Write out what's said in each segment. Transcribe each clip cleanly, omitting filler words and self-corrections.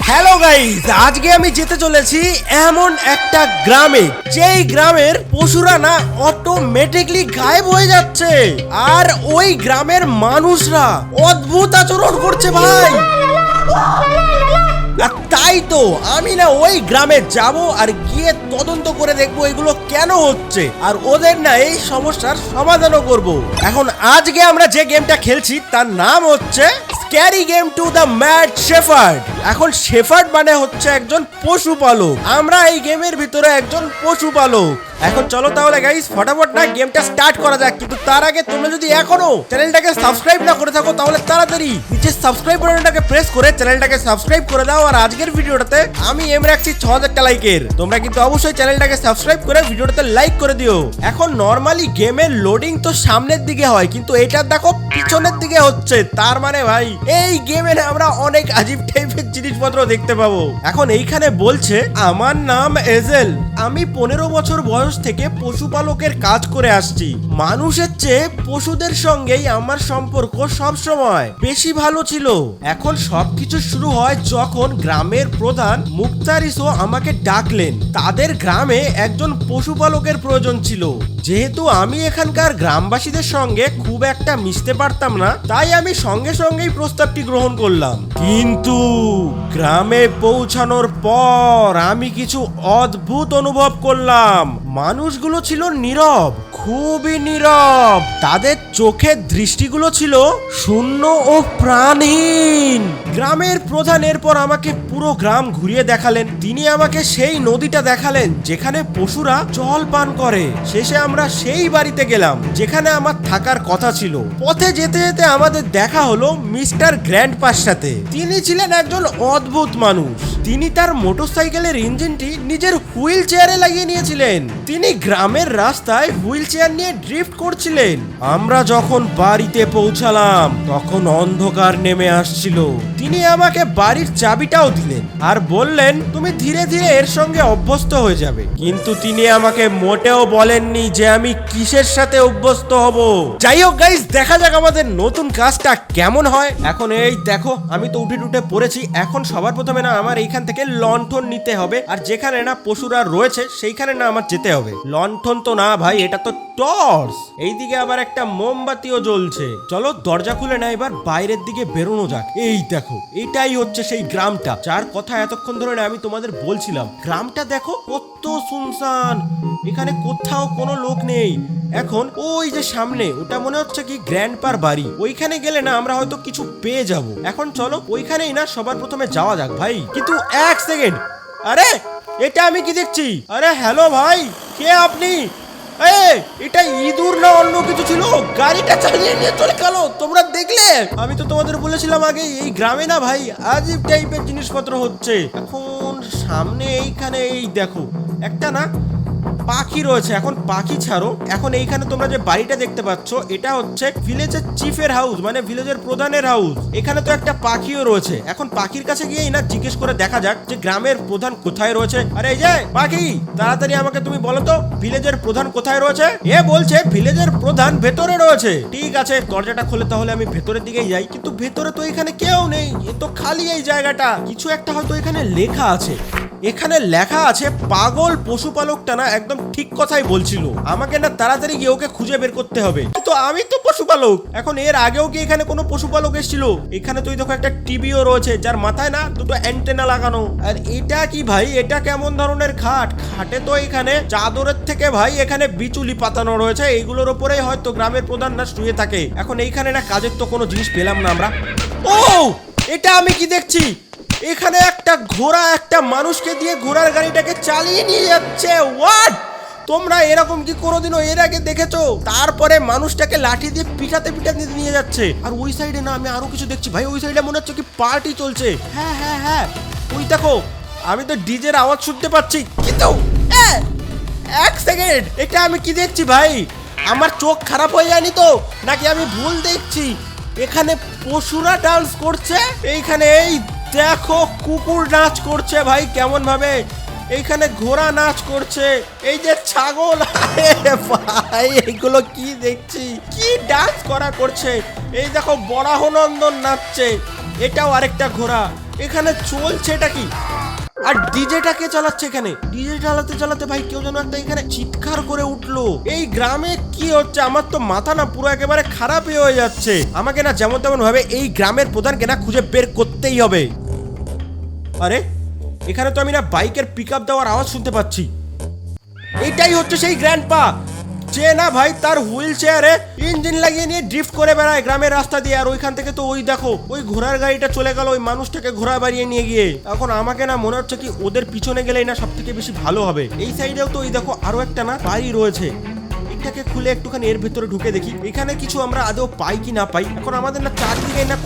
Hello guys, আজকে আমি যেতে চলেছি এমন একটা গ্রামে, যেই গ্রামের পশুরা না অটোমেটিকলি গায়েব হয়ে যাচ্ছে, আর ওই গ্রামের মানুষরা অদ্ভুত আচরণ করছে ভাই। আর তাই তো আমি না ওই গ্রামে যাব আর গিয়ে তদন্ত করে দেখবো এগুলো কেন হচ্ছে, আর ওদের না এই সমস্যার সমাধানও করব। এখন আজকে আমরা যে গেমটা খেলছি তার নাম হচ্ছে scary game to the mad shepherd. এখন শেফার্ড মানে হচ্ছে একজন পশুপালক, আমরা এই গেমের ভিতরে একজন পশুপালক। এখন চলো তাহলে গাইস ফটাফট না গেমটা স্টার্ট করা যাক, কিন্তু তার আগে তোমরা যদি এখনো চ্যানেলটাকে সাবস্ক্রাইব না করে থাকো তাহলে তাড়াতাড়ি নিচে সাবস্ক্রাইব বাটনটাকে প্রেস করে চ্যানেলটাকে সাবস্ক্রাইব করে দাও। আর আজকের ভিডিওটাতে আমি এম রাখছি 6000টা লাইকের, তোমরা কিন্তু অবশ্যই চ্যানেলটাকে সাবস্ক্রাইব করে ভিডিওটাতে লাইক করে দিও। এখন নরমালি গেমের লোডিং তো সামনের দিকে হয়, কিন্তু এটা দেখো পিছনের দিকে হচ্ছে, তার মানে ভাই এই গেমে আমরা অনেক আজীব টাইপের জিনিসপত্র দেখতে পাবো। এখন এইখানে বলছে আমার নাম এজেল, আমি 15 বছর বয়স থেকে পশুপালকের কাজ করে আসছি। মানুষের চেয়ে পশুদের সঙ্গেই আমার সম্পর্ক সব সময় বেশি ভালো ছিল। এখন সবকিছু শুরু হয় যখন গ্রামের প্রধান মুক্তারিসও আমাকে ডাকলেন। তাদের গ্রামে একজন পশুপালকের প্রয়োজন ছিল। যেহেতু আমি এখানকার গ্রামবাসীদের সঙ্গে খুব একটা মিশতে পারতাম না, তাই আমি সঙ্গে সঙ্গেই প্রস্তাবটি গ্রহণ করলাম। কিন্তু গ্রামে পৌঁছানোর পর আমি কিছু অদ্ভুত অনুভব করলাম। মানুষগুলো ছিল নীরব, খুবই নীরব। তাদের চোখের দৃষ্টিগুলো ছিল শূন্য ও প্রাণহীন। গ্রামের প্রধান এরপর আমাকে পুরো গ্রাম ঘুরিয়ে দেখালেন। তিনি আমাকে সেই নদীটা দেখালেন যেখানে পশুরা জল পান করে। শেষে আমরা সেই বাড়িতে গেলাম যেখানে আমার থাকার কথা ছিল। পথে যেতে যেতে আমাদের দেখা হলো মিস্টার গ্র্যান্ডপার সাথে। তিনি ছিলেন একজন অদ্ভুত মানুষ। তিনি তার মোটরসাইকেলের ইঞ্জিনটি নিজের হুইল চেয়ারে লাগিয়ে নিয়েছিলেন। তিনি গ্রামের রাস্তায় হুইল চেয়ার নিয়ে ড্রিফট করছিলেন। আমরা যখন বাড়িতে পৌঁছালাম তখন অন্ধকার নেমে আসছিল। তিনি আমাকে বাড়ির চাবিটাও দিলেন আর বললেন তুমি ধীরে ধীরে এর সঙ্গে অভ্যস্ত হয়ে যাবে। কিন্তু তিনি আমাকে মোটেও বলেননি যে আমি কিসের সাথে অভ্যস্ত হব। যাই হোক গাইস, দেখা যাক আমাদের নতুন কাজটা কেমন হয়। এখন এই দেখো আমি তো উঠে টুটে পড়েছি। এখন সবার প্রথমে না আমার এইখান থেকে লণ্ঠন নিতে হবে, আর যেখানে না পশুরা রয়েছে সেইখানে না আমার যেতে হবে। লণ্ঠন তো না ভাই, এটা তো টর্চ। এইদিকে আবার একটা মোমবাতিও জ্বলছে। চলো দরজা খুলে না এবার বাইরের দিকে বেরোনো যাক। এই দেখো এটাই হচ্ছে সেই গ্রামটা যার কথা এতক্ষণ ধরে আমি তোমাদের বলছিলাম। গ্রামটা দেখো কত সুনসান, এখানে কোথাও কোনো লোক নেই। এখন ওই যে সামনে ওটা মনে হচ্ছে কি গ্র্যান্ডপার বাড়ি, ওইখানে গেলে না আমরা হয়তো কিছু পেয়ে যাব। এখন চলো ওইখানেই না সবার প্রথমে যাওয়া যাক ভাই। কিন্তু এক সেকেন্ড, আরে এটা আমি কি দেখছি? আরে হ্যালো ভাই, কে আপনি? এটা ইঁদুর না অন্য কিছু ছিল? গাড়িটা চালিয়ে নিয়ে চলে গেল, তোমরা দেখলে? আমি তো তোমাদের বলেছিলাম আগে এই গ্রামে না ভাই আজীব টাইপের জিনিসপত্র হচ্ছে। এখন সামনে এইখানে এই দেখো একটা না পাখি রয়েছে। এখন পাখি ছাড়ো, এখন এইখানে তোমরা যে বাড়িটা দেখতে পাচ্ছ এটা হচ্ছে ভিলেজের চিফের হাউস, মানে ভিলেজের প্রধানের হাউস। এখানে তো একটা পাখিও রয়েছে। এখন পাখির কাছে গিয়েই না জিজ্ঞেস করে দেখা যাক যে গ্রামের প্রধান কোথায় রয়েছে। আরে এই যে পাখি, তাড়াতাড়ি আমাকে তুমি বলো তো ভিলেজের প্রধান কোথায় রয়েছে? এ বলছে ভিলেজের প্রধান ভেতরে রয়েছে। ঠিক আছে, দরজাটা খুলে তাহলে আমি ভেতরের দিকেই যাই। কিন্তু ভেতরে তো এখানে কেউ নেই, এ তো খালি এই জায়গাটা। কিছু একটা হয়তো এখানে লেখা আছে। এখানে লেখা আছে পাগল পশুপালকটা না একদম ঠিক কথাই বলছিল। আমাকে না তাড়াতাড়ি গিয়ে ওকে খুঁজে বের করতে হবে। কিন্তু আমি তো পশুপালক। এখন এর আগেও কি এখানে কোনো পশুপালক এসেছিল? এখানে তো দেখো একটা টিভিও রয়েছে যার মাথায় না দুটো অ্যান্টেনা লাগানো। আর এটা কি ভাই, এটা কেমন ধরনের খাট? খাটে তো এখানে চাদরের থেকে ভাই এখানে বিচুলি পাতানো রয়েছে, এইগুলোর উপরেই হয়তো গ্রামের প্রধান না শুয়ে থাকে। এখন এইখানে না কাজের তো কোনো জিনিস পেলাম না আমরা। ও এটা আমি কি দেখছি? এখানে একটা ঘোড়া একটা মানুষকে দিয়ে ঘোড়ার গাড়িটাকে চালিয়ে নিয়ে যাচ্ছে। হোয়াট? তোমরা এরকম কি কোনোদিনও এর আগে দেখেছো? তারপরে মানুষটাকে লাঠি দিয়ে পিটাতে পিটাতে নিয়ে যাচ্ছে। আর ওই সাইডে না আমি আরো কিছু দেখছি ভাই, ওই সাইডে মনে হচ্ছে কি পার্টি চলছে। হ্যাঁ হ্যাঁ হ্যাঁ, ওই দেখো আমি তো ডিজের আওয়াজ শুনতে পাচ্ছি। কিন্তু এক সেকেন্ড, এটা আমি কি দেখছি ভাই? আমার চোখ খারাপ হয়ে যায়নি তো, নাকি আমি ভুল দেখছি? এখানে পশুরা ডান্স করছে। এইখানে এই দেখো কুকুর নাচ করছে ভাই কেমন ভাবে। এইখানে ঘোড়া নাচ করছে, এই যে ছাগল। ভাই এইগুলো কি দেখছি, কি ডান্স করা করছে। এই দেখো বরাহনন্দন নাচছে, এটাও আরেকটা ঘোড়া। এখানে চলছে এটা কি? আর ডিজেটা কে চালাচ্ছে এখানে? ডিজে চালাতে চালাতে ভাই কেউ যেন একটা এখানে চিৎকার করে উঠলো। এই গ্রামে কি হচ্ছে? আমার তো মাথা না পুরো একেবারে খারাপই হয়ে যাচ্ছে। আমাকে না যেমন তেমন ভাবে এই গ্রামের প্রধানকে না খুঁজে বের করতেই হবে। আরে এখানে তো আমি না বাইকের পিকআপ দেওয়ার আওয়াজ শুনতে পাচ্ছি। এইটাই হচ্ছে সেই গ্র্যান্ডপা যে না ভাই তার হুইল চেয়ারে ইঞ্জিন লাগিয়ে নিয়ে ড্রিফট করে বেড়ায় গ্রামের রাস্তা দিয়ে। আর ওইখান থেকে তো ওই দেখো ওই ঘোড়ার গাড়িটা চলে গেল ওই মানুষটাকে ঘোড়া বাড়িয়ে নিয়ে গিয়ে। এখন আমাকে না মনে হচ্ছে কি ওদের পিছনে গেলেই না সব থেকে বেশি ভালো হবে। এই সাইডেও তো ওই দেখো আরো একটা না বাড়ি রয়েছে। এটাকে খুলে একটুখানি এর ভিতরে ঢুকে দেখি এখানে কিছু আমরা আদৌ পাই কি না পাই। এখন আমাদের না চারিদিকে না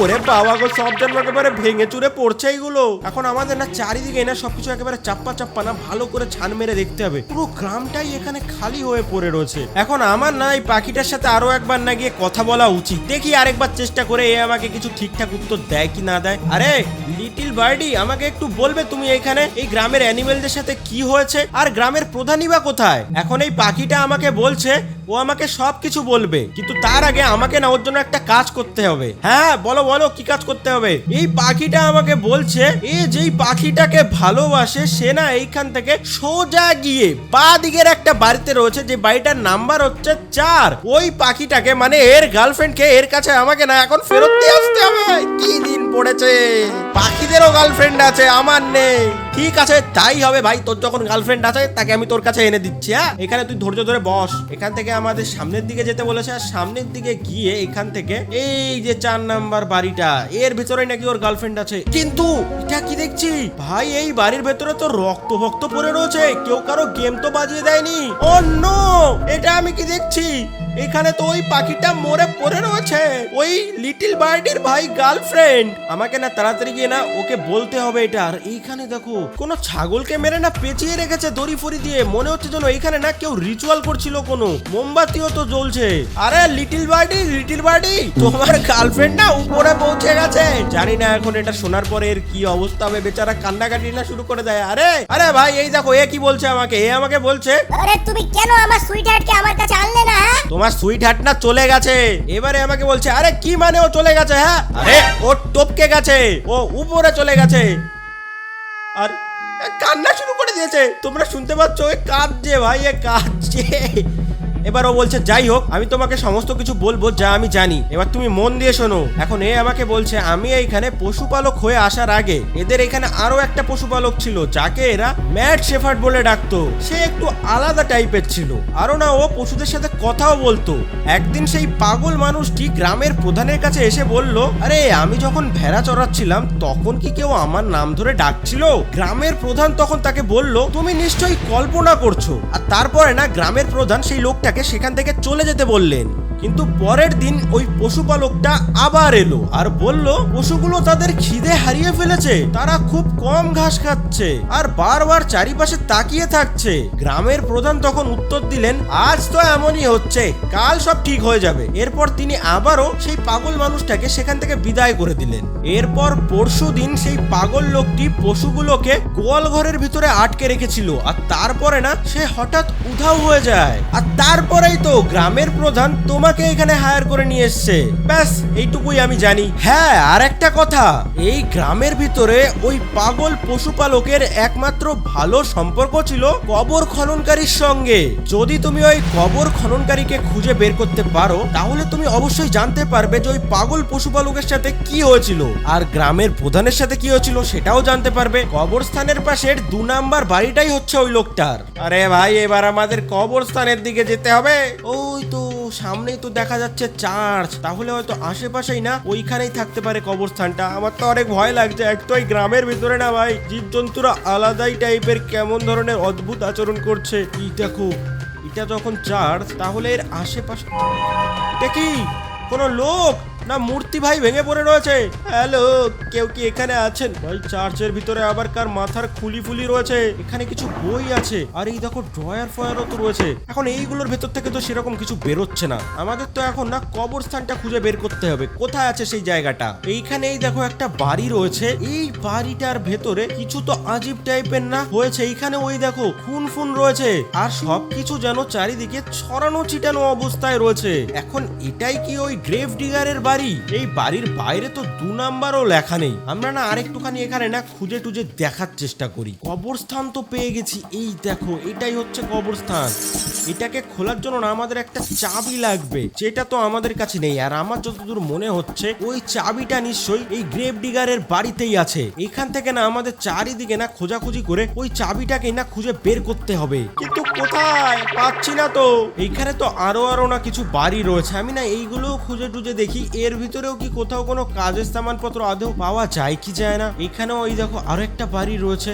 ওরে বাবা গো সব যেন একেবারে ভেঙে চুরে পড়ছে এইগুলো। এখন আমাদের না চারিদিকে না সবকিছু একেবারে চাপ্পা চাপ্পা না ভালো করে ছান মেরে দেখতে হবে। পুরো গ্রামটাই এখানে খালি হয়ে পড়ে রয়েছে। এখন আমার না এই পাখিটার সাথে আরো একবার না গিয়ে কথা বলা উচিত। দেখি আরেকবার চেষ্টা করে এ আমাকে কিছু ঠিকঠাক উত্তর দেয় কি না দেয়। আরে লিটল বার্ডি আমাকে একটু বলবে তুমি এখানে এই গ্রামের অ্যানিমেলদের সাথে কি হয়েছে আর গ্রামের প্রধানই বা কোথায়? এখন এই পাখিটা আমাকে বলছে ও আমাকে সবকিছু বলবে, কিন্তু তার আগে আমাকে না ওর জন্য একটা কাজ করতে হবে। হ্যাঁ বলো বলো কি কাজ করতে হবে? এই পাখিটা আমাকে বলছে এই যেই পাখিটাকে ভালোবাসে সে না এইখান থেকে সোজা গিয়ে বাঁ দিকের একটা বাড়িতে রয়েছে যে বাড়িটার নাম্বার হচ্ছে 4। ওই পাখিটাকে মানে এর গার্লফ্রেন্ডকে এর কাছে আমাকে না এখন ফেরত দিয়ে আসতে হবে। কি দিন পড়েছে, পাখিদেরও গার্লফ্রেন্ড আছে আমার নেই। ঠিক আছে তাই হবে ভাই, তোর যখন গার্লফ্রেন্ড আছে তাকে আমি তোর কাছে এনে দিচ্ছি। হ্যাঁ এখানে তুই ধৈর্য ধরে বস। এখান থেকে আমাদের সামনের দিকে যেতে বলেছে আর সামনের দিকে গিয়ে এখান থেকে এই যে 4 নাম্বার বাড়িটা এর ভিতরে নাকি ওর গার্লফ্রেন্ড আছে। কিন্তু এটা কি দেখছি ভাই এই বাড়ির ভেতরে তো রক্ত ভক্ত পড়ে রয়েছে, কেউ কারো গেম তো বাজিয়ে দেয়নি। ও নো এটা আমি কি দেখছি? এখানে তো ওই পাখিটা মরে পড়ে রয়েছে, ওই লিটল বার্ডির ভাই গার্লফ্রেন্ড। আমাকে না তাড়াতাড়ি গিয়ে না ওকে বলতে হবে এটা। আর এইখানে দেখো কোনো ছাগলকে মেরে না পেঁচিয়ে রেখেছে দড়ি ফড়ি দিয়ে, মনে হচ্ছে যেন এইখানে না কেউ রিচুয়াল করছিল। কোনো মোমবাতিও তো জ্বলছে। আরে লিটল বার্ডি তোমার গার্লফ্রেন্ড না উপরে পৌঁছে গেছে। জানি না এখন এটা শোনার পরে এর কি অবস্থা হবে, বেচারা কান্নাকাটি না শুরু করে দেয়। আরে আরে ভাই এই দেখো এ কি বলছে আমাকে, এ আমাকে বলছে আরে তুমি কেন আমার সুইট হার্টকে আমার কাছে আনলে না? তোমার সুইট হার্ট না চলে গেছে। এবারে আমাকে বলছে আরে কি মানে ও চলে গেছে? হ্যাঁ আরে ও টপকে গেছে, ও উপরে চলে গেছে আর কান্না শুরু করে দিয়েছে। তোমরা শুনতে পাচ্ছ এ কাঁদছে ভাই, এ কাঁদছে। এবার ও বলছে যাই হোক আমি তোমাকে সমস্ত কিছু বলবো যা আমি জানি, এবার তুমি মন দিয়ে শোনো। এখন এ আমাকে বলছে আমি এইখানে পশুপালক হয়ে আসার আগে এদের এখানে আরো একটা পশুপালক ছিল যাকে এরা ম্যাড শেফার্ড বলে ডাকতো। সে একটু আলাদা টাইপের ছিল, আরো না ও পশুদের সাথে কথাও বলতো। একদিন সেই পাগল মানুষটি গ্রামের প্রধানের কাছে এসে বলল আরে আমি যখন ভেড়া চড়াচ্ছিলাম তখন কি কেউ আমার নাম ধরে ডাকছিল? গ্রামের প্রধান তখন তাকে বলল তুমি নিশ্চয়ই কল্পনা করছো। আর তারপরে না গ্রামের প্রধান সেই লোকটাকে সেখান থেকে চলে যেতে বললেন। কিন্তু পরের দিন ওই পশুপালকটা আবার এলো আর বলল পশুগুলো তাদের খিদে হারিয়ে ফেলেছে, তারা খুব কম ঘাস খাচ্ছে আর বারবার চারিপাশে তাকিয়ে থাকছে। গ্রামের প্রধান তখন উত্তর দিলেন আজ তো এমনই হচ্ছে, কাল সব ঠিক হয়ে যাবে। এরপর তিনি আবারও সেই পাগল মানুষটাকে সেখান থেকে বিদায় করে দিলেন। এরপর পরশুদিন সেই পাগল লোকটি পশুগুলোকে গোয়াল ঘরের ভিতরে আটকে রেখেছিল আর তারপরে না সে হঠাৎ উধাও হয়ে যায়। আর তারপরেই তো গ্রামের প্রধান তোমাকে এখানে হায়ার করে নিয়ে এসছে। ব্যাস এইটুকুই আমি জানি। হ্যাঁ আর একটা কথা, এই গ্রামের ভিতরে ওই পাগল পশুপালকের একমাত্র ভালো সম্পর্ক ছিল কবর খননকারীর সঙ্গে। যদি তুমি ওই কবর খননকারীকে খুঁজে বের করতে পারো তাহলে তুমি অবশ্যই জানতে পারবে যে ওই পাগল পশুপালকের সাথে কি হয়েছিল আর গ্রামের প্রধানের সাথে কি হয়েছিল সেটাও জানতে পারবে। কবরস্থানের পাশের 2 নাম্বার বাড়িটাই হচ্ছে ওই লোকটার। আরে ভাই এবার আমাদের কবরস্থানের দিকে যেতে হবে। ওই তো সামনেই তো দেখা যাচ্ছে চার্চ, তাহলে হয়তো আশেপাশেই না ওইখানেই থাকতে পারে কবরস্থানটা। আমার তো অনেক ভয় লাগছে, এক তো এই গ্রামের ভিতরে না ভাই জীবজন্তুরা আলাদাই টাইপের কেমন ধরনের অদ্ভুত আচরণ করছে। এই দেখো এটা যখন চার্চ তাহলে এর আশেপাশে এটা কি কোনো লোক না মূর্তি ভাই ভেঙে পড়ে রয়েছে? হ্যালো কেউ কি এখানে আছেন ভাই? চার্চের ভিতরে আবার কার মাথার খুলি ফুলি রয়েছে, এখানে কিছু বই আছে আর এই দেখো ড্রয়ার ফয়ারও তো রয়েছে। এখন এইগুলোর ভেতর থেকে তো সেরকম কিছু বেরোচ্ছে না। আমাদের তো এখন না কবরস্থানটা খুঁজে বের করতে হবে, কোথায় আছে সেই জায়গাটা। এইখানে এই দেখো একটা বাড়ি রয়েছে, এই বাড়িটার ভেতরে কিছু তো আজীব টাইপের না হয়েছে। এইখানে ওই দেখো খুন রয়েছে আর সবকিছু যেন চারিদিকে ছড়ানো ছিটানো অবস্থায় রয়েছে। এখন এটাই কি ওই গ্রেভ ডিগারের বাড়ি? বাড়ি, এই বাড়ির বাইরে তো 2 নাম্বারও লেখা নেই। আমরা না আরেকটুখানি এখানে না খুঁজে টুজে দেখার চেষ্টা করি। কবরস্থান তো পেয়ে গেছি, এই দেখো এটাই হচ্ছে কবরস্থান। এটাকে খোলার জন্য না আমাদের একটা চাবি লাগবে, যেটা তো আমাদের কাছে নেই। আর আমার যতদূর মনে হচ্ছে ওই চাবিটা নিশ্চয়ই এই গ্রেভ ডিগারের বাড়িতেই আছে। এখান থেকে না আমাদের চারিদিকে না খোঁজাখুঁজি করে ওই চাবিটাকে না খুঁজে বের করতে হবে, কিন্তু কোথায় পাচ্ছি না তো। এইখানে তো আরো না কিছু বাড়ি রয়েছে, আমি না এইগুলো খুঁজে টুজে দেখি এর ভিতরেও কি কোথাও কোনো কাজের সামানপত্র আদৌ পাওয়া যায় কি যায় না। এখানেও এই দেখো আরো একটা বাড়ি রয়েছে।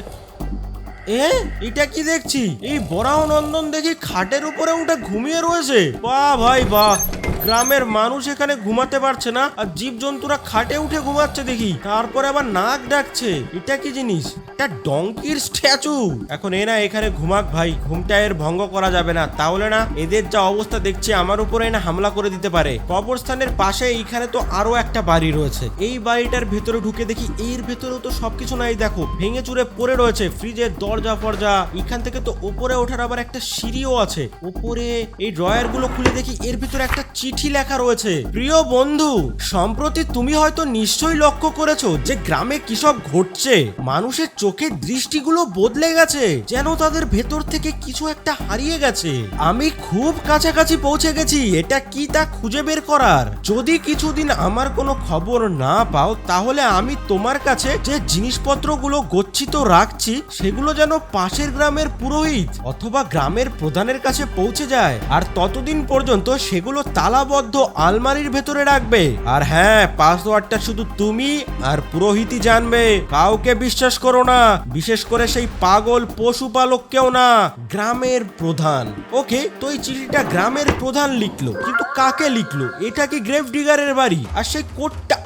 এটা কি দেখছি, এই বরাহ নন্দন দেখি খাটের উপরে উঠে ঘুমিয়ে রয়েছে। বাহ ভাই বাহ, গ্রামের মানুষ এখানে ঘুমাতে পারছে না আর জীবজন্তুরা খাটে উঠে ঘুমাচ্ছে দেখি, তারপরে আবার নাক ডাকছে। এটা কি জিনিস, একটা ডঙ্কির স্ট্যাচু। এখন এরা এখানে ঘুমাক ভাই, ঘুমটা এর ভঙ্গ করা যাবে না, তাহলে না এদের যা অবস্থা দেখছি আমার উপরে না হামলা করে দিতে পারে। কবরস্থানের পাশে এইখানে তো আরো একটা বাড়ি রয়েছে, এই বাড়িটার ভেতরে ঢুকে দেখি এর ভেতরেও তো সবকিছু নাই, দেখো ভেঙে চুরে পড়ে রয়েছে, ফ্রিজের দরজা ফরজা। এখান থেকে তো উপরে ওঠার আবার একটা সিঁড়িও আছে। উপরে এই ড্রয়ার গুলো খুলে দেখি এর ভিতরে একটা চিঠি লেখা রয়েছে। প্রিয় বন্ধু, সম্প্রতি তুমি হয়তো নিশ্চয়ই লক্ষ্য করেছো যে গ্রামে কি সব ঘটছে। মানুষের চোখের দৃষ্টিগুলো বদলে গেছে, যেন তাদের ভেতর থেকে কিছু একটা হারিয়ে গেছে। আমি খুব কাছাকাছি পৌঁছে গেছি এটা কি তা খুঁজে বের করার। যদি কিছুদিন আমার কোনো খবর না পাও, তাহলে আমি তোমার কাছে যে জিনিসপত্রগুলো গচ্ছিত রাখছি সেগুলো যেন পাশের গ্রামের পুরোহিত অথবা গ্রামের প্রধানের কাছে পৌঁছে যায়। আর ততদিন পর্যন্ত সেগুলো তালাবদ্ধ আলমারির ভেতরে রাখবে। আর হ্যাঁ, পাসওয়ার্ডটা শুধু তুমি আর পুরোহিতই জানবে, কাউকে বিশ্বাস করো না, বিশেষ করে সেই পাগল পশুপালককেও না, গ্রামের প্রধান। ওকে, তো এই চিঠিটা গ্রামের প্রধান লিখলো, কিন্তু কাকে লিখলো? এটা কি গ্রেভ ডিগারের বাড়ি? আর সেই কোডটা,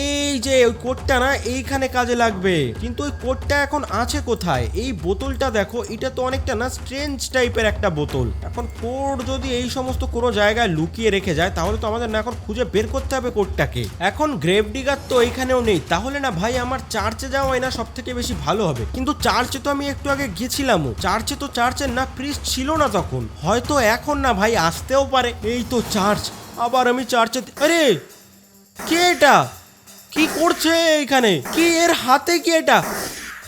এই যে ওই কোডটা না এইখানে কাজে লাগবে, কিন্তু ওই কোডটা এখন আছে কোথায়? এই বোতলটা দেখো, এটা তো অনেকটা না স্ট্রেঞ্জ টাইপের একটা বোতল। এখন কোড যদি এই সমস্ত কোনো জায়গায় লুকিয়ে রেখে যায়, তাহলে তো আমাদের না এখন খুঁজে বের করতে হবে কোডটাকে। এখন গ্রেভ ডিগার তো এইখানেও নেই, তাহলে না ভাই আমার চার্চে যাওয়াই না সব থেকে বেশি ভালো হবে। কিন্তু চার্চে তো আমি একটু আগে গেছিলামও, চার্চের না প্রিস্ট ছিল না তখন, হয়তো এখন না ভাই আসতেও পারে। এই তো চার্চ, আবার আমি চার্চে। আরে কে এটা, কি করছে এখানে? কি এর হাতে কি এটা?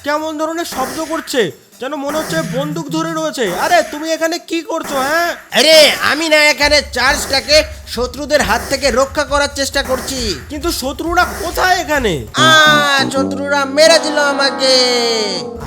কেমন ধরনের শব্দ করছে, যেন মনে হচ্ছে বন্দুক ধরে রয়েছে। আরে তুমি এখানে কি করছো? হ্যাঁ, আরে আমি না এখানে চার্চটাকে শত্রুদের হাত থেকে রক্ষা করার চেষ্টা করছি। কিন্তু শত্রুরা কোথায় এখানে? শত্রুরা মেরে দিল আমাকে।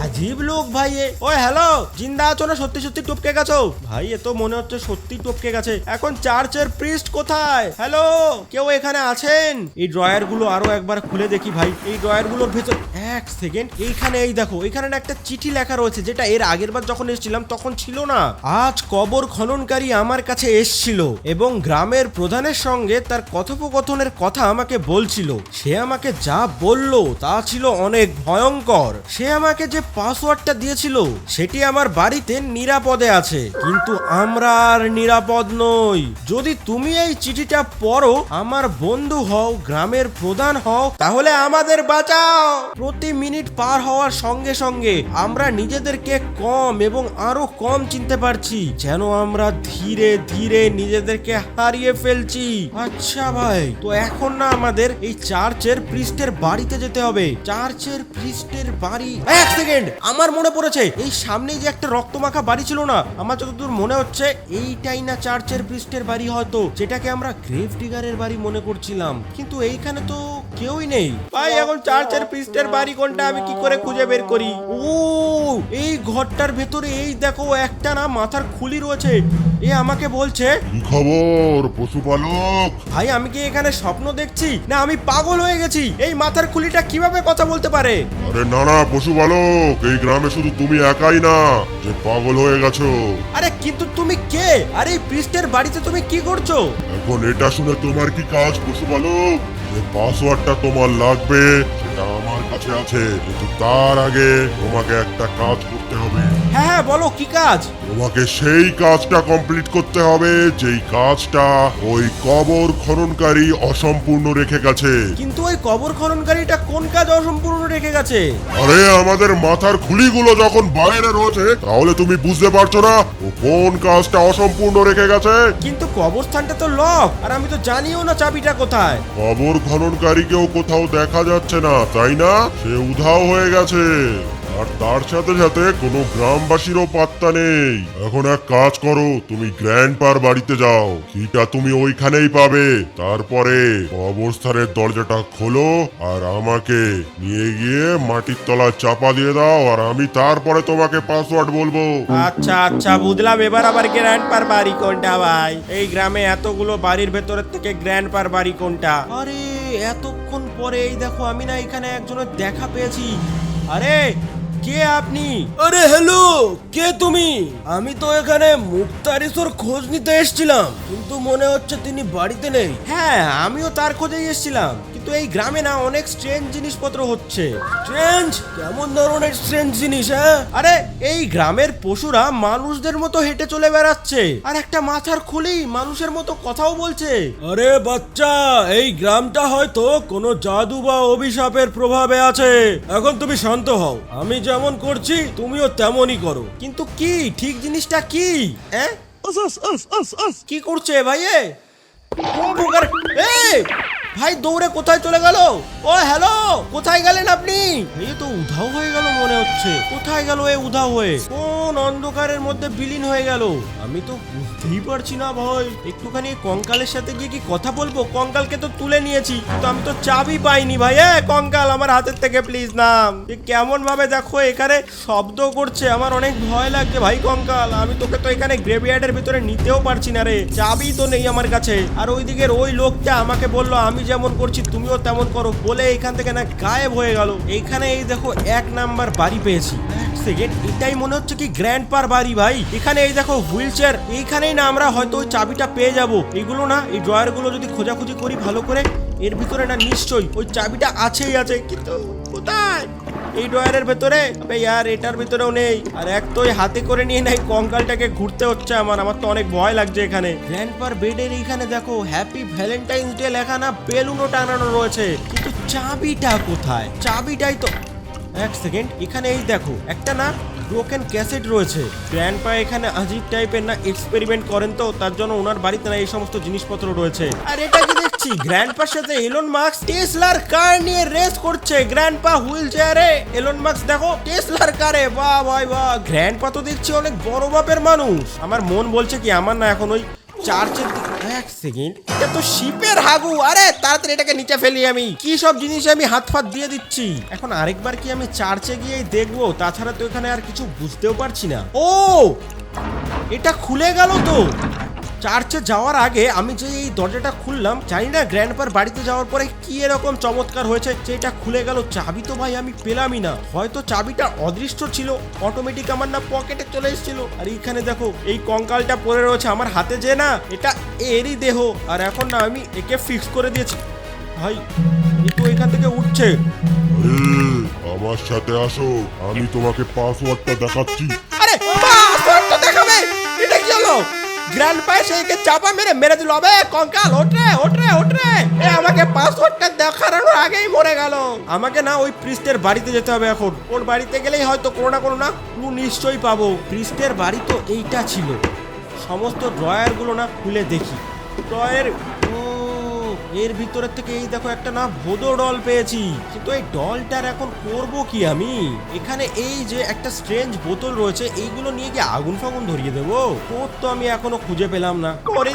আজীব লোক ভাই এ। ওই হ্যালো, জিন্দা আছো না সত্যি সত্যি টপকে গেছো? ভাই এ তো মনে হচ্ছে সত্যি টপকে গেছে। এখন চার্চের প্রিস্ট কোথায়? হ্যালো, কেউ এখানে আছেন? এই ড্রয়ার গুলো আরো একবার খুলে দেখি ভাই, এই ড্রয়ার গুলোর ভেতর। এক সেকেন্ড, এইখানে এই দেখো, এখানে একটা চিঠি লেখা রয়েছে, যেটা এর আগের বার যখন এসেছিলাম তখন ছিল না। আজ কবর খননকারী আমার কাছে এসেছিল এবং গ্রামের প্রধানের সঙ্গে তার কথোপকথনের কথা আমাকে বলছিল। সে আমাকে যা বলল তা ছিল অনেক ভয়ঙ্কর। সে আমাকে যে পাসওয়ার্ডটা দিয়েছিল সেটি আমার বাড়িতে নিরাপদে আছে, কিন্তু আমরা আর নিরাপদ নই। যদি তুমি এই চিঠিটা পড়ো, আমার বন্ধু হও, গ্রামের প্রধান হও, তাহলে আমাদের বাঁচাও। প্রতি মিনিট পার হওয়ার সঙ্গে সঙ্গে আমরা নিজেদেরকে কম এবং আরো কম চিনতে পারছি, যেন আমরা ধীরে ধীরে নিজেদেরকে হারিয়ে ফেলছি। আচ্ছা ভাই, তো এখন না আমাদের এই চার্চের প্রিস্টের বাড়িতে যেতে হবে। চার্চের প্রিস্টের বাড়ি, এক সেকেন্ড, আমার মনে পড়েছে, এই সামনে যে একটা রক্তমাখা বাড়ি ছিল না, আমার যতদূর মনে হচ্ছে এইটাই না চার্চের প্রিস্টের বাড়ি, হয়তো যেটাকে আমরা গ্রেভ ডিগারের বাড়ি মনে করছিলাম। কিন্তু এইখানে তো কেউই নেই ভাই। এখন চার্চের প্রিস্টের বাড়ি কোনটা আমি কি করে খুঁজে বের করি? ও, এই ঘরটার ভেতরে এই দেখো একটা না মাথার খুলি রয়েছে। এ আমাকে বলছে, কি খবর পশুপালক? ভাই আমি কি এখানে স্বপ্ন দেখছি, না আমি পাগল হয়ে গেছি? এই মাথার খুলিটা কিভাবে কথা বলতে পারে? আরে না না পশুপালক, এই গ্রামে শুধু তুমি একাই না যে পাগল হয়ে গেছো। আরে কিন্তু তুমি কে? আরে এই প্রিস্টের বাড়িতে তুমি কি করছো? এখন এটা শুনে তোমার কি কাজ পশুপালক? যে পাসওয়ার্ডটা তোমার লাগবে সেটা আমার কাছে আছে, কিন্তু তার আগে তোমাকে একটা কাজ করতে হবে। হ্যাঁ হ্যাঁ, বলো কি কাজ? তোমাকে সেই কাজটা কমপ্লিট করতে হবে যেই কাজটা ওই কবর খননকারী অসম্পূর্ণ রেখে গেছে। কিন্তু ওই কবর খননকারীটা কোন কাজ অসম্পূর্ণ রেখে গেছে? আরে আমাদের মাথার খুলিগুলো যখন বাইরে রয়েছে তাহলে তুমি বুঝতে পারছো না ও কোন কাজটা অসম্পূর্ণ রেখে গেছে? কিন্তু কবরস্থানটা তো লক, আর আমি তো জানিও না চাবিটা কোথায়। কবর খননকারীকেও কোথাও দেখা যাচ্ছে না, তাই না? সে উধাও হয়ে গেছে, আর তার সাথে সাথে কোনো গ্রামবাসীরও পাত্তা নেই। এখন এক কাজ করো, তুমি গ্র্যান্ডপার বাড়িতে যাও, কিটা তুমি ওইখানেই পাবে। তারপরে কবরস্থানের দরজাটা খোলো আর আমাকে নিয়ে গিয়ে মাটির তলায় চাপা দিয়ে দাও, আর আমি তারপরে তোমাকে পাসওয়ার্ড বলবো। আচ্ছা আচ্ছা, বুঝলাম। এবার আবার গ্র্যান্ডপার বাড়ি কোনটা ভাই? এই গ্রামে এতগুলো বাড়ির ভেতরের থেকে গ্র্যান্ডপার বাড়ি কোনটা? আরে এতক্ষণ পরে এই দেখো, আমি না এখানে একজনের দেখা পেয়েছি। আরে কে আপনি? আরে হ্যালো, কে তুমি? আমি তো এখানে মুক্তারিসর খোঁজ নিতে এসেছিলাম, কিন্তু মনে হচ্ছে তিনি বাড়িতে নেই। হ্যাঁ, আমিও তার খোঁজেই এসেছিলাম, কিন্তু এই গ্রামে না অনেক স্ট্রেঞ্জ জিনিসপত্র হচ্ছে। স্ট্রেঞ্জ? কেমন ধরনের স্ট্রেঞ্জ জিনিস? হ্যাঁ, আরে এই গ্রামের পশুরা মানুষদের মতো হেঁটে চলে বেড়াচ্ছে, আর একটা মাথার খুলি মানুষের মতো কথাও বলছে। আরে বাচ্চা, এই গ্রামটা হয়তো কোনো জাদু বা অভিশাপের প্রভাবে আছে। এখন তুমি শান্ত হও, আমি যেমন করছি তুমিও তেমনই করো। কিন্তু কি ঠিক জিনিসটা কি? হ্যাঁ, কি করছে ভাই? ভাই দৌড়ে কোথায় চলে গেল? ও হ্যালো, কোথায় গেলেন আপনি? এই তো উধাও হয়ে গেল মনে হচ্ছে। কোথায় গেল এ উধাও হয়ে? কোন অন্ধকারের মধ্যে বিলীন হয়ে গেল? আমি তো বুঝতেই পারছি না ভাই। একটুখানি কঙ্কালের সাথে গিয়ে কি কথা বলবো? কঙ্কালকে তো তুলে নিয়েছি, তো আমি তো চাবি পাইনি ভাই। কঙ্কাল, আমার হাতের থেকে প্লিজ নাম। কেমন ভাবে দেখো এখানে শব্দ করছে, আমার অনেক ভয় লাগছে ভাই কঙ্কাল। আমি তোকে তো এখানে গ্রেভিয়ার্ডের ভিতরে নিতেও পারছি না রে, চাবি তো নেই আমার কাছে। আর ওইদিকের ওই লোকটা আমাকে বললো আমি যেমন করছি তুমিও তেমন করো, বলে এখান থেকে না গায়েব হয়ে গেল। এইখানে এই দেখো 1 নাম্বার বাড়ি পেয়েছি। সেকেন্ড, এটাই মনে হচ্ছে কি গ্র্যান্ডপার বাড়ি ভাই। এখানে এই দেখো হুইল চেয়ার, এইখানেই না আমরা হয়তো ওই চাবিটা পেয়ে যাব। এইগুলো না, এই ড্রয়ার গুলো যদি খোঁজাখুঁজি করি ভালো করে, এর ভিতরে না নিশ্চয়ই ওই চাবিটা আছেই আছে। কিন্তু কোথায়? এই ড্রয়ারের ভেতরে? আবে यार, এটার ভিতরেও নেই। আর এক তো হাতে করে নিয়ে নাই, কঙ্কালটাকে ঘুরতে হচ্ছে আমার তো অনেক ভয় লাগছে। এখানে গ্র্যান্ডপার বেডের এইখানে দেখো হ্যাপি ভ্যালেন্টাইন্স ডে লেখা না, বেলুনও টানানো রয়েছে, কিন্তু চাবিটা কোথায়? চাবিটাই তো। এক সেকেন্ড, এখানে এই দেখো একটা না ব্রোকেন ক্যাসেট রয়েছে। গ্র্যান্ডপা এখানে আজীব টাইপের না এক্সপেরিমেন্ট করেন, তো তার জন্য ওনার বাড়িতে না এই সমস্ত জিনিসপত্র রয়েছে। আর এটা কি দেখছি, গ্র্যান্ডপার সাথে এলন মাস্ক টেসলার কার নিয়ে রেস করছে। গ্র্যান্ডপা হুইল চেয়ারে, এলন মাস্ক দেখো টেসলার কারে। বাহ ভাই বাহ, গ্র্যান্ডপা তো দেখছি অনেক বড় মাপের মানুষ। আমার মন বলছে কি আমার না এখন ওই চার্চের দিকে। এক সেকেন্ড, এটা তো শিপের হাগু। আরে তাড়াতাড়ি এটাকে নিচে ফেলি। আমি কি সব জিনিস আমি হাত ফাত দিয়ে দিচ্ছি। এখন আরেকবার কি আমি চার্চে গিয়েই দেখবো? তাছাড়া তো এখানে আর কিছু বুঝতেও পারছি না। ও, এটা খুলে গেল তো। চার্চে যাওয়ার আগে আমি যে এই দরজাটা খুললাম, জানি না গ্র্যান্ডপার বাড়িতে যাওয়ার পরে কি এরকম চমৎকার হয়েছে যে এটা খুলে গেল। চাবি তো ভাই আমি পেলামই না, হয়তো চাবিটা অদৃশ্য ছিল, অটোমেটিক আমার না পকেটে চলে এসেছিল। আর এইখানে দেখো এই কঙ্কালটা পড়ে রয়েছে আমার হাতে, যে না এটা এরই দেহ। আর এখন না আমি একে ফিক্স করে দিয়েছি। ভাই একটু এখান থেকে উঠছে। আমার সাথে আসো, আমি তোমাকে পাসওয়ার্ডটা দেখাচ্ছি। আরে পাসওয়ার্ডটা দেখাবে? এটা কি হলো? গ্র্যান্ডপা সেইকে চাপা মেরে দিল। আবে কঙ্কাল, ওঠরে। আমাকে পাসওয়ার্ডটা দেখানোর আগেই মরে গেল। আমাকে না ওই প্রিস্টের বাড়িতে যেতে হবে এখন। ওর বাড়িতে গেলেই হয়তো কোনো না ক্লু নিশ্চয়ই পাবো। প্রিস্টের বাড়ি তো এইটা ছিল। সমস্ত ড্রয়ার গুলো না খুলে দেখি। ড্রয়ার, এর ভিতরের থেকে এই দেখো একটা না ভোদো ডল পেয়েছি, কিন্তু এই ডলটার এখন করবো কি আমি? এখানে এই যে একটা স্ট্রেঞ্জ বোতল রয়েছে, এইগুলো নিয়ে কি আগুন ফাগুন ধরিয়ে দেবো? ওর তো আমি এখনো খুঁজে পেলাম না। করি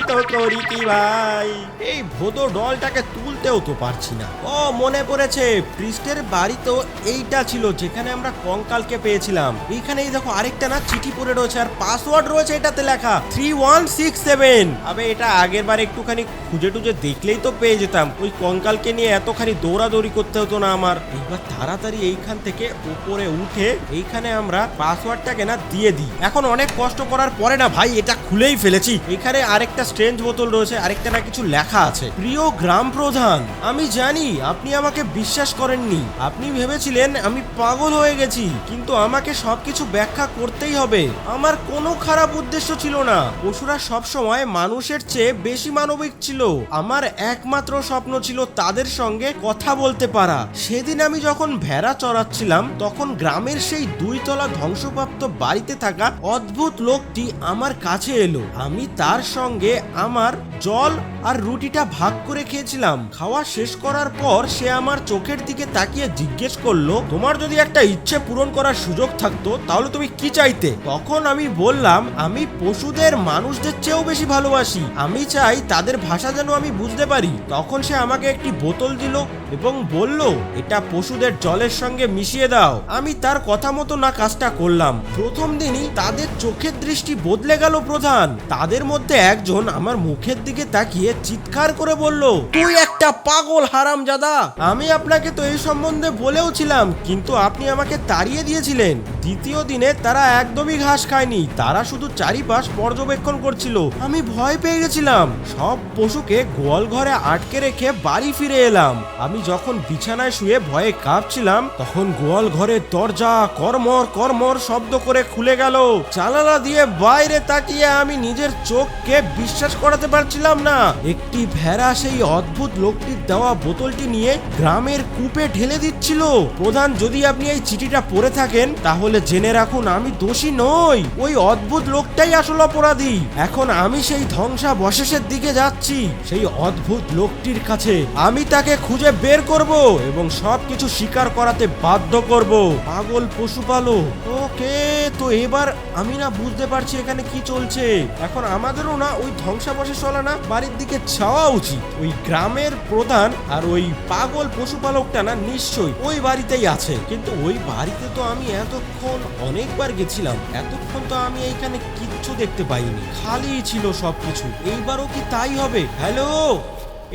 কি ভাই, এই ভোদো ডলটাকে তুলতেও তো পারছি না। ও মনে পড়েছে, প্রিস্টের বাড়ি তো এইটা ছিল যেখানে আমরা কঙ্কালকে পেয়েছিলাম। এইখানে এই দেখো আরেকটা না চিঠি পড়ে রয়েছে, আর পাসওয়ার্ড রয়েছে এটাতে লেখা 3167। আবে এটা আগের বার একটুখানি খুঁজে টুজে দেখলেই তো পেয়ে পেয়ে যেতাম। ওই কঙ্কালকে নিয়ে এতখানি দৌড়াদৌড়ি করতে হতো না আমার। এইবার তাড়াতাড়ি এইখান থেকে উপরে উঠে এইখানে আমরা পাসওয়ার্ডটাকে না দিয়ে দিই। এখন অনেক কষ্ট করার পরে না ভাই এটা খুলেই ফেলেছি। এখানে আরেকটা স্ট্রেঞ্জ বোতল রয়েছে, আরেকটা না কিছু লেখা আছে, প্রিয় গ্রাম প্রধান। আমি জানি আপনি আমাকে বিশ্বাস করেননি, আপনি ভেবেছিলেন আমি পাগল হয়ে গেছি, কিন্তু আমাকে সবকিছু ব্যাখ্যা করতেই হবে। আমার কোনো খারাপ উদ্দেশ্য ছিল না। পশুরা সবসময় মানুষের চেয়ে বেশি মানবিক ছিল। আমার একমাত্র স্বপ্ন ছিল তাদের সঙ্গে কথা বলতে পারা। সেদিন আমি যখন ভেড়া চড়াচ্ছিলাম তখন গ্রামের সেই 2 তলা ধ্বংসপ্রাপ্ত বাড়িতে থাকা অদ্ভুত লোকটি আমার কাছে এলো। আমি তার সঙ্গে আমার জল আর রুটিটা ভাগ করে খেয়েছিলাম। খাওয়া শেষ করার পর সে আমার চোখের দিকে তাকিয়ে জিজ্ঞেস করলো, তোমার যদি একটা ইচ্ছে পূরণ করার সুযোগ থাকতো তাহলে তুমি কি চাইতে? তখন আমি বললাম, আমি পশুদের মানুষদের চেয়েও বেশি ভালোবাসি। আমি চাই তাদের ভাষা যেন আমি বুঝতে পারি। তখন সে আমাকে একটি বোতল দিল এবং বলল, এটা পশুদের জলের সঙ্গে মিশিয়ে দাও। আমি তার কথা মতো না কাজটা করলাম। প্রথম দিনই তাদের চোখের দৃষ্টি বদলে গেল প্রধান। তাদের মধ্যে একজন আমার মুখের দিকে তাকিয়ে চিৎকার করে বলল, তুই একটা পাগল হারামজাদা। আমি আপনাকে তো এই সম্বন্ধে বলেও ছিলাম, কিন্তু আপনি আমাকে তাড়িয়ে দিয়েছিলেন। দ্বিতীয় দিনে তারা একদমই ঘাস খায়নি, তারা শুধু চারিপাশ পর্যবেক্ষণ করছিল। আমি ভয় পেয়ে গেছিলাম। সব পশুকে গোয়াল ঘরে আটকে রেখে বাড়ি ফিরে এলাম। আমি যখন বিছানায় শুয়ে ভয়ে কাঁপছিলাম তখন গোয়াল ঘরের দরজা কর্মর কর্মর শব্দ করে খুলে গেল। জানালা দিয়ে বাইরে তাকিয়ে আমি নিজের চোখকে বিশ্বাস করাতে পারছিলাম না। একটি ভেড়া সেই অদ্ভুত লোকটির দেওয়া বোতলটি নিয়ে গ্রামের কূপে ঢেলে দিচ্ছিল। প্রধান, যদি আপনি এই চিঠিটা পড়ে থাকেন তাহলে জেনে রাখুন আমি দোষী নই। ওই অদ্ভুত লোকটাই আসল অপরাধী। এখন আমি সেই ধ্বংসাবশেষের দিকে যাচ্ছি, সেই অদ্ভুত লোকটির কাছে। আমি তাকে খুঁজে বের করব এবং সবকিছু স্বীকার করাতে বাধ্য করব। পাগল পশুপালক। ওকে, তো এবার আমি না বুঝতে পারছি এখানে কি চলছে। এখন আমাদেরও না ওই ধ্বংসাবশেষওয়ালা না বাড়ির দিকে যাওয়া উচিত। ওই গ্রামের প্রধান আর ওই পাগল পশুপালকটা না নিশ্চয়ই ওই বাড়িতেই আছে। কিন্তু ওই বাড়িতে তো আমি এতক্ষণ অনেকবার গেছিলাম, এতক্ষণ তো আমি এইখানে কিচ্ছু দেখতে পাইনি, খালি ছিল সবকিছু। এইবারও কি তাই হবে? হ্যালো,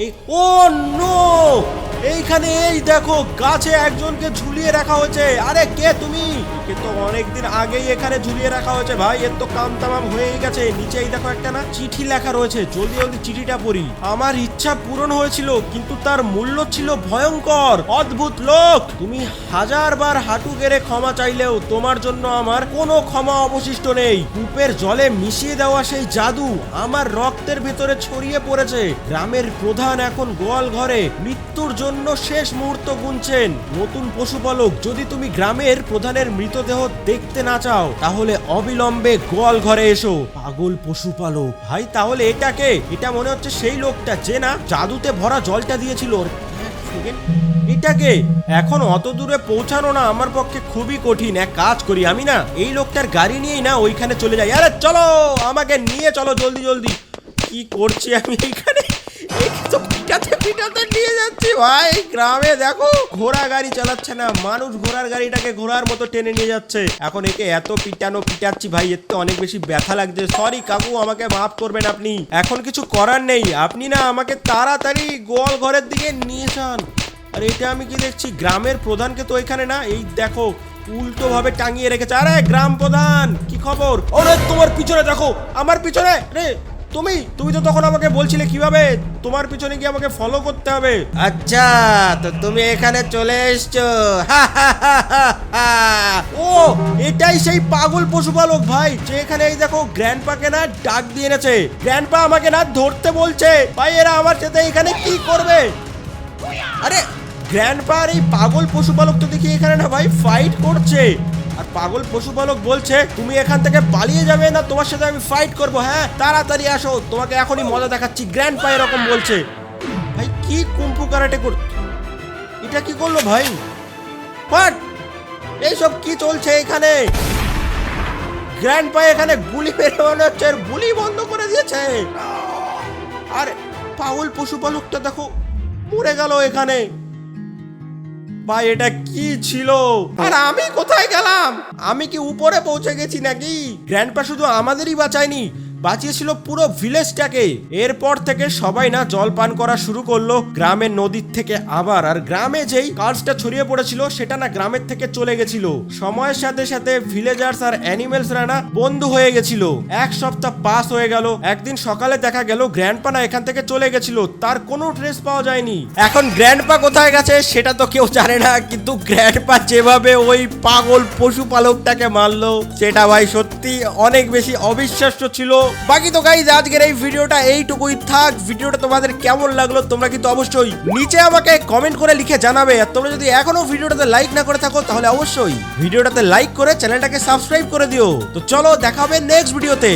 এই ও নো, এইখানে এই দেখো গাছে একজনকে ঝুলিয়ে রাখা হয়েছে। আরে কে তুমি? একে তো অনেকদিন আগেই এখানে ঝুলিয়ে রাখা হয়েছে ভাই, এর তো কাম তামাম হয়ে গেছে। নিচেই দেখো একটা না চিঠি লেখা রয়েছে, জলদি জলদি চিঠিটা পড়ি। আমার ইচ্ছা পূরণ হয়েছিল, কিন্তু তার মূল্য ছিল ভয়ঙ্কর। অদ্ভুত লোক, তুমি 1000 বার হাঁটু গেড়ে ক্ষমা চাইলেও তোমার জন্য আমার কোনো ক্ষমা অবশিষ্ট নেই। কূপের জলে মিশিয়ে দেওয়া সেই জাদু আমার রক্তের ভেতরে ছড়িয়ে পড়েছে। গ্রামের প্রধান এখন গোয়াল ঘরে মৃত্যুর জন্য শেষ মুহূর্ত গুনছেন। নতুন পশুপালক, যদি তুমি গ্রামের প্রধানের মৃতদেহ দেখতে না চাও তাহলে অবিলম্বে গোয়াল ঘরে এসো। পাগল পশুপালক ভাই, তাহলে এটাকে? এটা মনে হচ্ছে সেই লোকটা যে না জাদুতে ভরা জলটা দিয়েছিল। এটাকে এখন অত দূরে পৌঁছানো না আমার পক্ষে খুবই কঠিন। এক কাজ করি, আমি না এই লোকটার গাড়ি নিয়েই না ওইখানে চলে যাই। আরে চলো, আমাকে নিয়ে চলো জলদি জলদি। কি করছি আমি এইখানে? পিটাতে নিয়ে যাচ্ছি ভাই। গ্রামে দেখো ঘোড়া গাড়ি চালাচ্ছে না মানুষ, ঘোড়ার গাড়িটাকে ঘোড়ার মতো টেনে নিয়ে যাচ্ছে। এখন একে এত পিটাচ্ছি ভাই, এর তো অনেক বেশি ব্যথা লাগছে। সরি কাকু, আমাকে মাফ করবেন আপনি। এখন কিছু করার নেই, আপনি না আমাকে তাড়াতাড়ি গোয়াল ঘরের দিকে নিয়ে যান। আর এটা আমি কি দেখছি, গ্রামের প্রধানকে তো এখানে না এই দেখো উল্টো ভাবে টাঙিয়ে রেখেছে। আরে গ্রাম প্রধান, কি খবর? ওরে তোমার পিছনে দেখো, আমার পিছনে। রে তুমি তো তখন আমাকে বলছিলে কিভাবে তোমার পিছনে গিয়ে আমাকে ফলো করতে হবে। আচ্ছা, তো তুমি এখানে চলে এসছো। ও এটাই সেই পাগল পশুপালক ভাই, যে এখানে এই দেখো গ্র্যান্ডপাকে না ডাক দিয়ে এনেছে। গ্র্যান্ডপা আমাকে না ধরতে বলছে ভাই। এরা আমার সাথে এখানে কি করবে? আরে গ্র্যান্ডপা আর এই পাগল পশুপালক তো দেখি এখানে না ভাই ফাইট করছে। আর পাগল পশুপালক বলছে তুমি এখান থেকে পালিয়ে যাবে না, তোমার সাথে আমি ফাইট করবো। হ্যাঁ তাড়াতাড়ি আসো, তোমাকে এখনই মজা দেখাচ্ছি। গ্র্যান্ডপা এরকম বলছে। ভাই কি কুম্ফু কারাটে কর, এটা কি করলো ভাই? বাট এইসব কি চলছে এখানে? গ্র্যান্ডপা এখানে গুলি মেরে মনে হচ্ছে গুলি বন্ধ করে দিয়েছে। আর পাগল পশুপালকটা দেখো মরে গেল এখানে। ভাই এটা কি ছিল? আর আমি কোথায় গেলাম? আমি কি উপরে পৌঁছে গেছি নাকি? গ্র্যান্ডপা শুধু আমাদেরই বাঁচায়নি, বাঁচিয়েছিল পুরো ভিলেজটাকে। এরপর থেকে সবাই না জল পান করা শুরু করলো গ্রামের নদীর থেকে আবার। আর গ্রামে যেই কার্সটা ছড়িয়ে পড়েছিল সেটা না গ্রামের থেকে চলে গেছিল। সময়ের সাথে সাথে ভিলেজার্স আর অ্যানিমেলসরা না বন্ধু হয়ে গেছিল। এক সপ্তাহ পাস হয়ে গেল। একদিন সকালে দেখা গেল গ্র্যান্ডপা না এখান থেকে চলে গেছিল, তার কোনো ট্রেস পাওয়া যায়নি। এখন গ্র্যান্ডপা কোথায় গেছে সেটা তো কেউ জানে না, কিন্তু গ্র্যান্ডপা যেভাবে ওই পাগল পশুপালকটাকে মারলো সেটা ভাই সত্যি অনেক বেশি অবিশ্বাস্য ছিল। বাকি তো গাইজ আজকের এই ভিডিওটা এইটুকুই থাক। ভিডিওটা তোমাদের কেমন লাগলো তোমরা কিন্তু অবশ্যই নিচে আমাকে কমেন্ট করে লিখে জানাবে। আর তোমরা যদি এখনো ভিডিওটাতে লাইক না করে থাকো তাহলে অবশ্যই ভিডিওটাতে লাইক করে চ্যানেলটাকে সাবস্ক্রাইব করে দিও। তো চলো দেখা হবে নেক্সট ভিডিওতে।